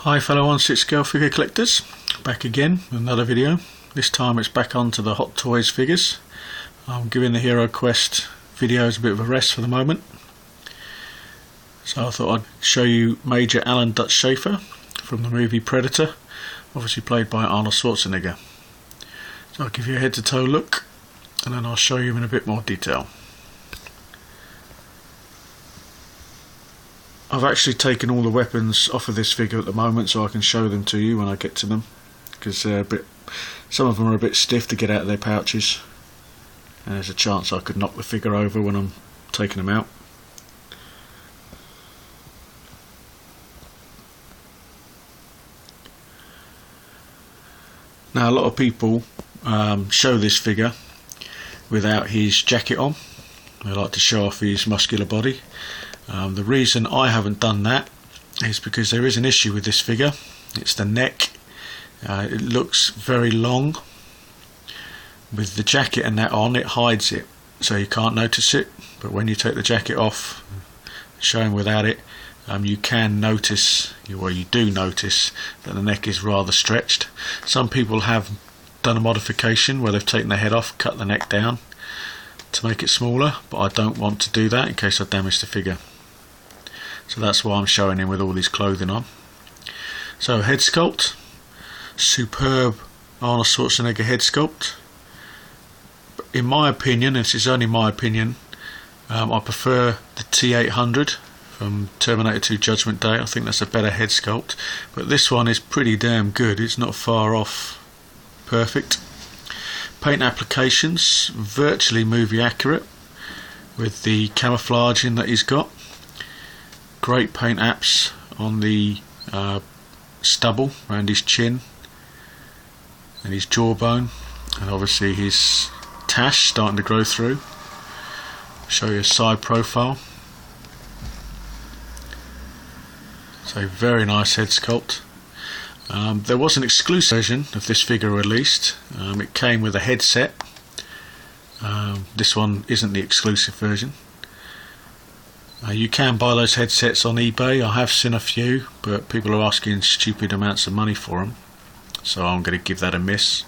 Hi fellow 1/6 scale figure collectors, back again with another video. This time it's back onto the Hot Toys figures. I'm giving the Hero Quest videos a bit of a rest for the moment. So I thought I'd show you Major Alan Dutch Schaefer from the movie Predator, obviously played by Arnold Schwarzenegger. So I'll give you a head to toe look and then I'll show you in a bit more detail. I've actually taken all the weapons off of this figure at the moment so I can show them to you when I get to them, because some of them are a bit stiff to get out of their pouches and there's a chance I could knock the figure over when I'm taking them out. Now a lot of people show this figure without his jacket on. They like to show off his muscular body. The reason I haven't done that is because there is an issue with this figure. It's the neck. It looks very long. With the jacket and that on, it hides it, so you can't notice it. But when you take the jacket off, showing without it, you can notice, well, you do notice that the neck is rather stretched. Some people have done a modification where they've taken the head off, cut the neck down to make it smaller, but I don't want to do that in case I damage the figure. So that's why I'm showing him with all his clothing on. So head sculpt, superb Arnold Schwarzenegger head sculpt. In my opinion, this is only my opinion, I prefer the T800 from Terminator 2 Judgment Day. I think that's a better head sculpt, but this one is pretty damn good. It's not far off perfect. Paint applications, virtually movie accurate with the camouflaging that he's got. Great paint apps on the stubble around his chin and his jawbone, and obviously his tash starting to grow through. Show you a side profile. So very nice head sculpt. There was an exclusive version of this figure released. It came with a headset. This one isn't the exclusive version. You can buy those headsets on eBay. I have seen a few, but people are asking stupid amounts of money for them, so I'm going to give that a miss.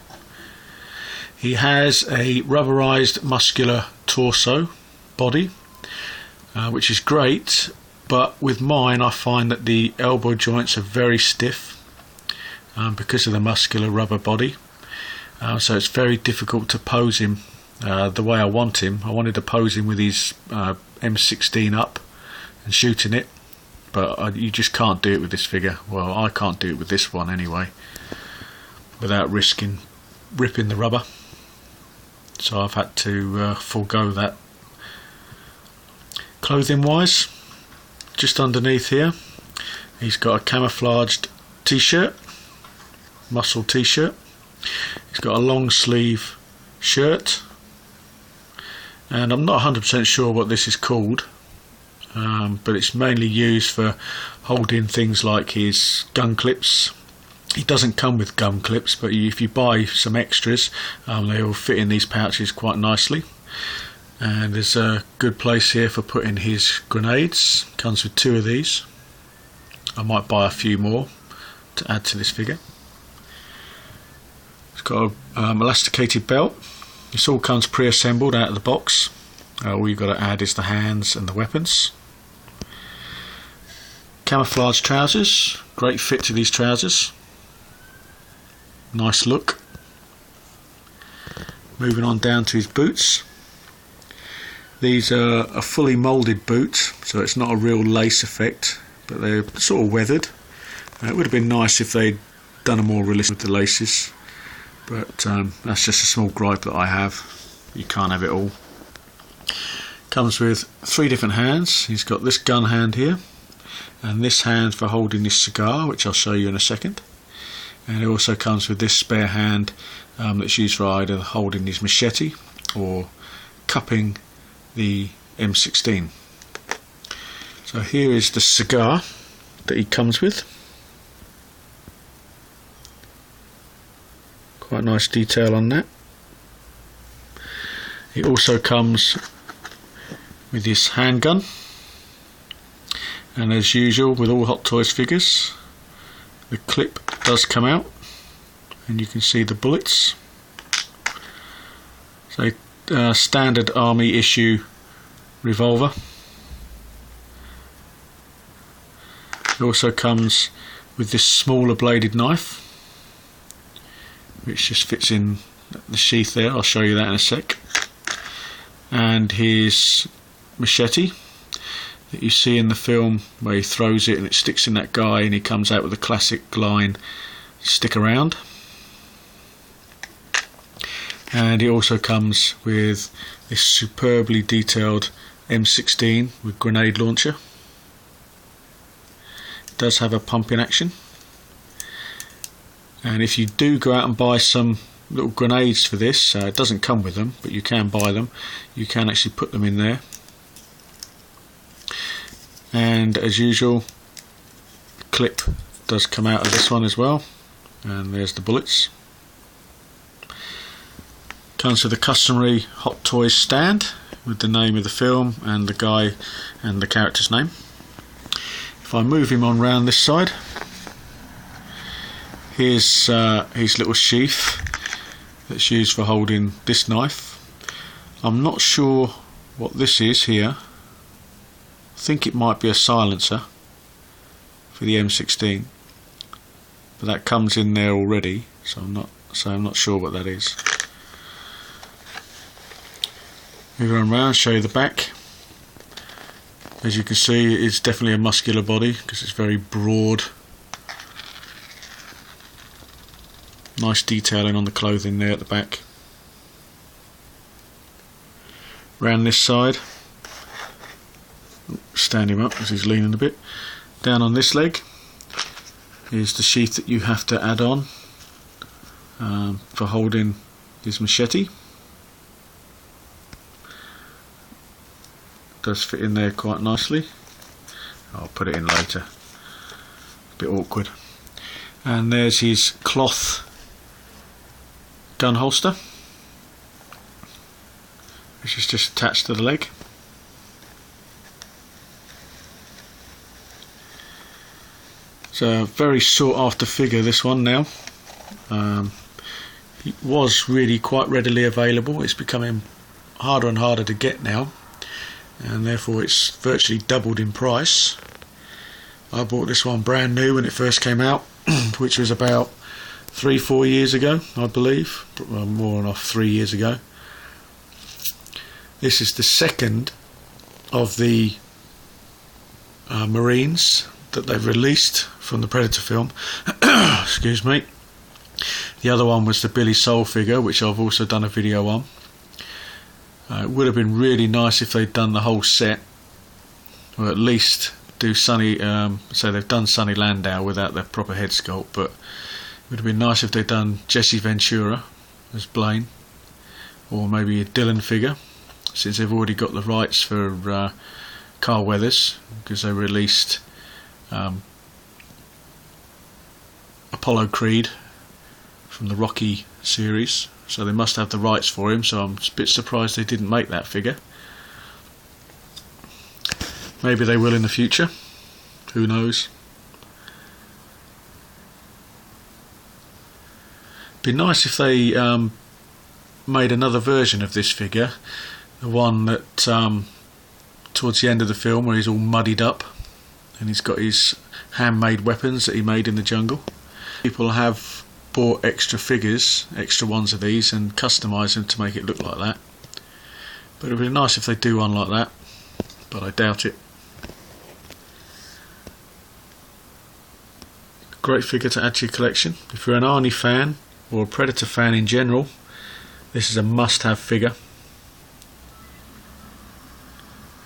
He has a rubberized muscular torso body, which is great, but with mine I find that the elbow joints are very stiff because of the muscular rubber body, so it's very difficult to pose him the way I want him. I wanted to pose him with his M16 up and shooting it, but you just can't do it with this figure. Well, I can't do it with this one anyway, without risking ripping the rubber, so I've had to forego that. Clothing wise, just underneath here he's got a camouflaged t-shirt, muscle t-shirt. He's got a long sleeve shirt, and I'm not 100% sure what this is called, but it's mainly used for holding things like his gun clips. He doesn't come with gun clips, but if you buy some extras, they will fit in these pouches quite nicely. And there's a good place here for putting his grenades. Comes with 2 of these. I might buy a few more to add to this figure. It's got an elasticated belt. This all comes pre-assembled out of the box. All you've got to add is the hands and the weapons. Camouflage trousers, great fit to these trousers. Nice look. Moving on down to his boots. These are a fully moulded boot, so it's not a real lace effect, but they're sort of weathered. It would have been nice if they'd done a more realistic with the laces, but that's just a small gripe that I have. You can't have it all. Comes with 3 different hands. He's got this gun hand here, and this hand for holding his cigar, which I'll show you in a second. And it also comes with this spare hand that's used for either holding his machete or cupping the M16. So here is the cigar that he comes with. Quite nice detail on that. He also comes with his handgun, and as usual with all Hot Toys figures, the clip does come out, and you can see the bullets. So standard army issue revolver. It also comes with this smaller bladed knife, which just fits in the sheath there. I'll show you that in a sec. And his machete that you see in the film, where he throws it and it sticks in that guy, and he comes out with a classic line, "Stick around." And it also comes with this superbly detailed M16 with grenade launcher. It does have a pumping action, and if you do go out and buy some little grenades for this, it doesn't come with them, but you can buy them. You can actually put them in there. And as usual, the clip does come out of this one as well, and there's the bullets. Comes with a customary Hot Toys stand with the name of the film and the guy and the character's name. If I move him on round this side, here's his little sheath that's used for holding this knife. I'm not sure what this is here. I think it might be a silencer for the M16, but that comes in there already, so I'm not sure what that is. Moving on around, show you the back. As you can see, it's definitely a muscular body because it's very broad. Nice detailing on the clothing there at the back. Round this side, stand him up as he's leaning a bit. Down on this leg is the sheath that you have to add on for holding his machete. Does fit in there quite nicely. I'll put it in later. A bit awkward. And there's his cloth gun holster, which is just attached to the leg. It's a very sought after figure, this one now. It was really quite readily available. It's becoming harder and harder to get now, and therefore it's virtually doubled in price. I bought this one brand new when it first came out, which was about 3-4 years ago, I believe, more than 3 years ago. This is the second of the Marines that they've released from the Predator film. Excuse me. The other one was the Billy Soul figure, which I've also done a video on. It would have been really nice if they'd done the whole set, or at least do Sonny. So they've done Sonny Landau without their proper head sculpt, but it would have been nice if they'd done Jesse Ventura as Blaine, or maybe a Dylan figure, since they've already got the rights for Carl Weathers, because they released Apollo Creed from the Rocky series, so they must have the rights for him. So I'm a bit surprised they didn't make that figure. Maybe they will in the future, who knows. Be nice if they made another version of this figure, the one that towards the end of the film, where he's all muddied up and he's got his handmade weapons that he made in the jungle. People have bought extra figures, extra ones of these, and customised them to make it look like that. But it would be nice if they do one like that, but I doubt it. Great figure to add to your collection. If you're an Arnie fan, or a Predator fan in general, this is a must-have figure.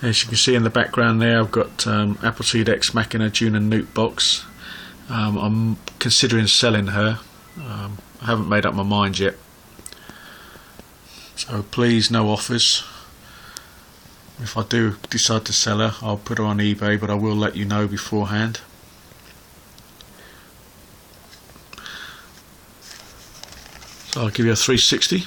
As you can see in the background there, I've got Appleseed Ex Machina June and Newt box. I'm considering selling her. I haven't made up my mind yet, so please no offers. If I do decide to sell her, I'll put her on eBay, but I will let you know beforehand. So I'll give you a 360.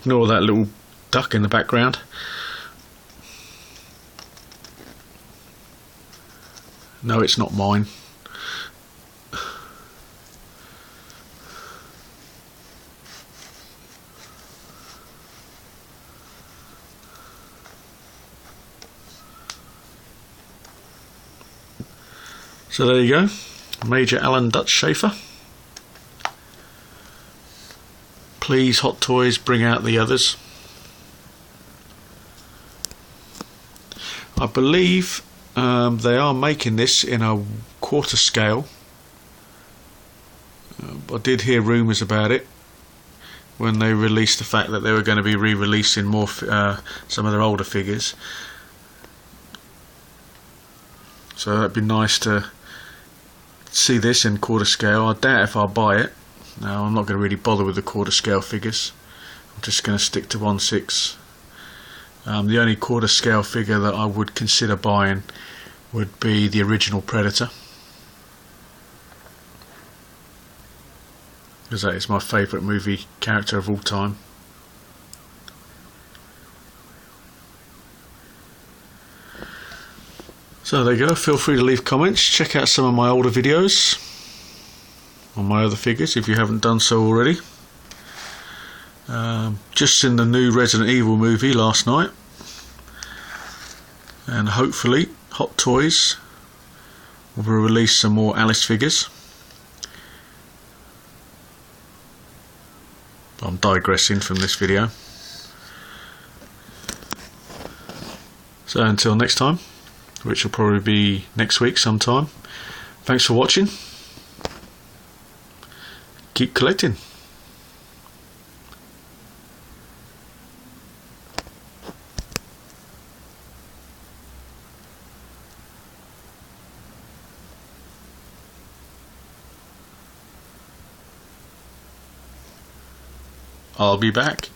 ignore that little duck in the background. No, it's not mine. So there you go, Major Alan Dutch Schaefer. Please, Hot Toys, bring out the others. I believe they are making this in a quarter scale. I did hear rumours about it when they released the fact that they were going to be re-releasing more some of their older figures. So that'd be nice to see this in quarter scale. I doubt if I'll buy it. No, I'm not going to really bother with the quarter scale figures. I'm just going to stick to 1/6. The only quarter scale figure that I would consider buying would be the original Predator, because that is my favourite movie character of all time. So there you go, feel free to leave comments, check out some of my older videos on my other figures if you haven't done so already. Just in the new Resident Evil movie last night, and hopefully Hot Toys will release some more Alice figures. I'm digressing from this video. So until next time, which will probably be next week sometime, thanks for watching. Keep collecting. I'll be back.